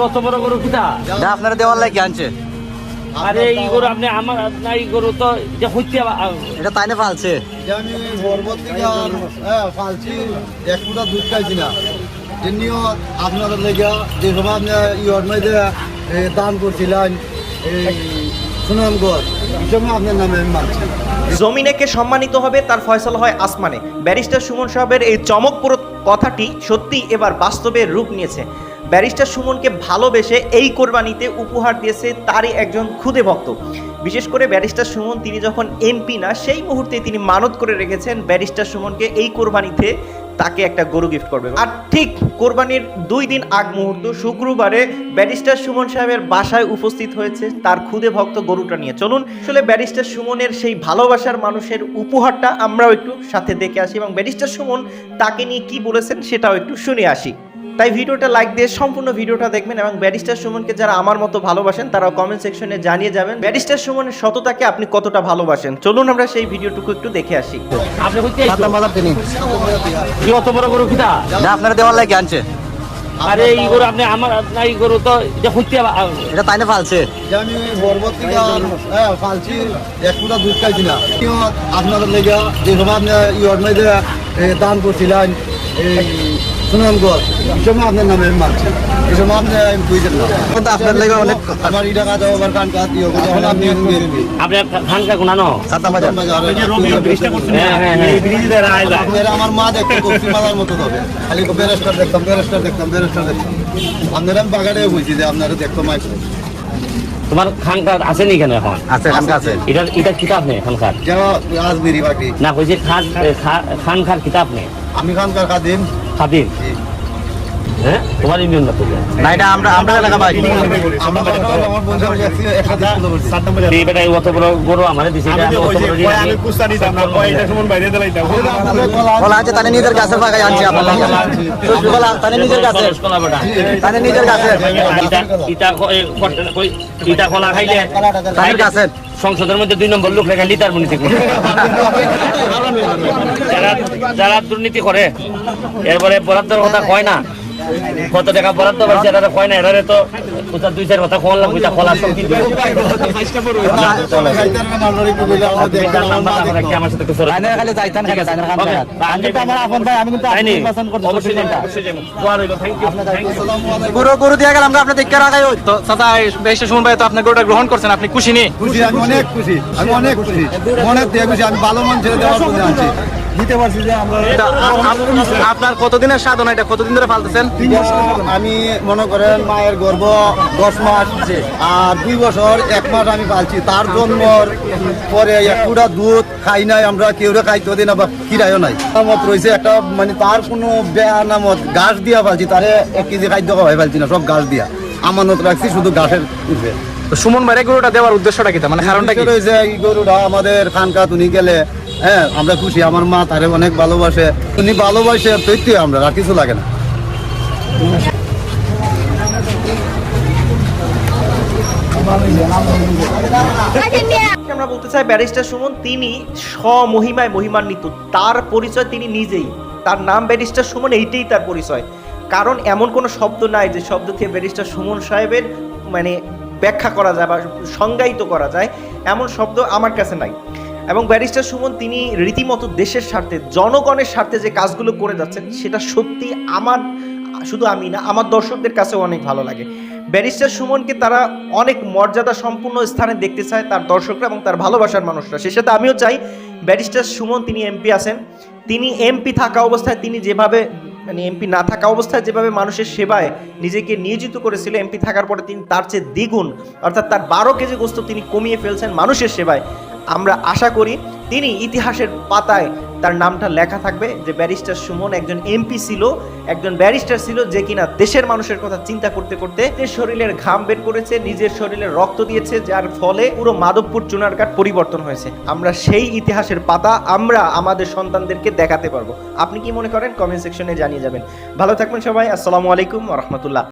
অত বড় গরু কিটা আপনারা দেওয়ার লাগে আনছে। আরে এই গরু আপনি আমার না এই গরু তো যে হইতে এটা তাই না ফালছে। আমি পর্বত থেকে ফালছি এক ফুটা দুধ খাইছি না যেমনিও আপনাদের লেগে যে সময় আপনি ইয়র মধ্যে দান করছিলেন এই সুনামগঞ্জ এই সময় আপনার নামে আমি মানছি। জমিনেকে সম্মানিত হবে তার ফয়সালা হয় আসমানে। ব্যারিস্টার সুমন সাহেবের এই চমকপ্রদ কথাটি সত্যি এবার বাস্তবে রূপ নিয়েছে। ব্যারিস্টার সুমনকে ভালোবেসে এই কোরবানিতে উপহার দিয়েছে তারই একজন খুদে ভক্ত। বিশেষ করে ব্যারিস্টার সুমন তিনি যখন এমপি না সেই মুহূর্তে তিনি মানত করে রেখেছেন ব্যারিস্টার সুমনকে এই কোরবানিতে তাকে একটা গরু গিফট করবে। আর ঠিক কোরবানির 2 দিন আগ মুহূর্ত শুক্রবারে ব্যারিস্টার সুমন সাহেবের বাসায় উপস্থিত হয়েছে তার খুদে ভক্ত গরুটা নিয়ে। চলুন আসলে ব্যারিস্টার সুমনের সেই ভালোবাসার মানুষের উপহারটা আমরাও একটু সাথে দেখে আসি এবং ব্যারিস্টার সুমন তাকে নিয়ে কি বলেছেন সেটাও একটু শুনে আসি। তাই ভিডিওটা লাইক দিয়ে সম্পূর্ণ ভিডিওটা দেখবেন এবং ব্যারিস্টার সুমনকে যারা আমার মতো ভালোবাসেন তারাও কমেন্ট সেকশনে জানিয়ে যাবেন ব্যারিস্টার সুমনের সততাকে আপনি কতটা ভালোবাসেন। চলুন আমরা সেই ভিডিওটুকু একটু দেখে আসি। আপনি হইতে সাতলাম বাজার তিনি অত বড় গরু কিটা আপনারা দেওয়ার লাগে আনছে। আরে এই গরু আপনি আমার না এই গরু তো যে হইতে এটা তাই না ফালছে। আমি পর্বত থেকে ফালছি এক ফুটা দুধ খাইছি না আপনাদের লেগে যে সময় আপনি ইয়র মধ্যে দান করছিলেন এই সুনামগঞ্জ এই সময় আপনার নামে আমি মানছি। এই সময় আপনি আমি বুঝতেন না কিন্তু আপনার লাগে অনেক আমার ইটা কাজ আবার কান কাজ দিয়ে যখন আপনি আপনার খানকা গুনানো সাতলাম বাজার। আপনারা আমার মা দেখতে কফি মালার মতো হবে খালি ব্যারিস্টার দেখতাম আপনারা আমি বাগানে বুঝছি যে আপনারা দেখতাম মাইক তোমার খানকার আছে নি কেন এখন? আছে খানকা আছে। এটা কিতাব নেই খানকার যা রাজবেরি বাকি না কইছে খানকার কিতাব নেই আমি খানকার খাদিম খাদিম। হ্যাঁ তোমার ইউনিয়ন না তো না এটা আমরা এলাকা ভাই। আমার বন্ধু একসাথে এই বেটা অত বড় গরু আমারে দিছে এটা অত বড় আমি কুস্তা নিতাম না কয় এটা সময় বাইরে দিলাইতাম বলা আছে তানে নিজের গাছের বাগায় আনছে আপনার লাগে। বলা তানে নিজের গাছে তানে নিজের গাছে ইটা খোলা খাইলে তানের গাছে সংসদের মধ্যে 2 নম্বর লোক রেখা লিটার দুর্নীতি করে যারা দুর্নীতি করে এরপরে বরাদ্দের কথা কয় না কত টাকা বরাদ্দ পাইছে এটা কয় না এরারে তো 2-4 কথা খোলা বুঝা খোলা সব দিবে আমার সাথে কিছু তানে খালি যাইতান খালি তানের খানকা। আমি তো আমার আপন ভাই আমি কিন্তু নির্বাচন করতে অবশ্যই গরু গরু দিয়ে গেলাম আমরা আপনি দেখতে রাখাই তো চাচা ব্যারিস্টার সুমন ভাই তো আপনি গরুটা গ্রহণ করছেন আপনি খুশি নি? খুশি আমি অনেক খুশি মনে দিয়ে খুশি আমি ভালো মন ছেড়ে দেওয়ার জন্য আছি দিতে পারছি যে আমরা আপনার কতদিনের সাধনা এটা কতদিন ধরে ফালতেছেন? আমি মনে করেন মায়ের গর্ভ 10 মাস আর 2 বছর 1 মাস আমি পালছি তার জন্মর পরে এক ফুটা দুধ খাই নাই আমরা কেউ খাইতে দিই না বা কিরাইও নাই নামত রয়েছে একটা মানে তার কোনো বেয়া নামত ঘাস দিয়া পালছি তারে 1 কেজি খাদ্য খাওয়াই পালছি না সব ঘাস দিয়া আমানত রাখছি শুধু ঘাসের উঠবে। তো সুমন ভাই গরুটা দেওয়ার উদ্দেশ্যটা কি মানে কারণটা কি? রয়েছে এই গরুটা আমাদের খানকা তুনি গেলে হ্যাঁ আমরা খুশি আমার মা তারে অনেক ভালোবাসে উনি ভালোবাসে তৈরি আমরা আর কিছু লাগে না। আমরা বলতে চাই ব্যারিস্টার সুমন তিনি স্বমহিমায় মহিমান্বিত। তার পরিচয় তিনি নিজেই, তার নাম ব্যারিস্টার সুমন, এইটাই তার পরিচয়। কারণ এমন কোনো শব্দ নাই যে শব্দ থেকে ব্যারিস্টার সুমন সাহেবের মানে ব্যাখ্যা করা যায় বা সংজ্ঞায়িত করা যায় এমন শব্দ আমার কাছে নাই। এবং ব্যারিস্টার সুমন তিনি রীতিমতো দেশের স্বার্থে জনগণের স্বার্থে যে কাজগুলো করে যাচ্ছেন সেটা সত্যি আমার শুধু আমি না আমার দর্শকদের কাছেও অনেক ভালো লাগে। ব্যারিস্টার সুমনকে তারা অনেক মর্যাদা সম্পূর্ণ স্থানে দেখতে চায় তার দর্শকরা এবং তার ভালোবাসার মানুষরা। সে সাথে আমিও চাই ব্যারিস্টার সুমন তিনি এমপি আছেন, তিনি এমপি থাকা অবস্থায় তিনি যেভাবে মানে এমপি না থাকা অবস্থায় যেভাবে মানুষের সেবায় নিজেকে নিয়োজিত করেছিল, এমপি থাকার পরে তিনি তার চেয়ে দ্বিগুণ অর্থাৎ তার 12 কেজি গোস্ত তিনি কমিয়ে ফেলছেন মানুষের সেবায়। আমরা আশা করি তিনি ইতিহাসের পাতায় তার নামটা লেখা থাকবে যে ব্যারিস্টার সুমন একজন এমপি ছিল, একজন ব্যারিস্টার ছিল যে কিনা দেশের মানুষের কথা চিন্তা করতে করতে নিজের শরীরের ঘাম বের করেছে, নিজের শরীরের রক্ত দিয়েছে, যার ফলে পুরো মাধবপুর চুনারঘাট পরিবর্তন হয়েছে। আমরা সেই ইতিহাসের পাতা আমরা আমাদের সন্তানদেরকে দেখাতে পারবো। আপনি কি মনে করেন কমেন্ট সেকশনে জানিয়ে যাবেন। ভালো থাকবেন সবাই। আসসালামু আলাইকুম ওয়া রাহমাতুল্লাহ।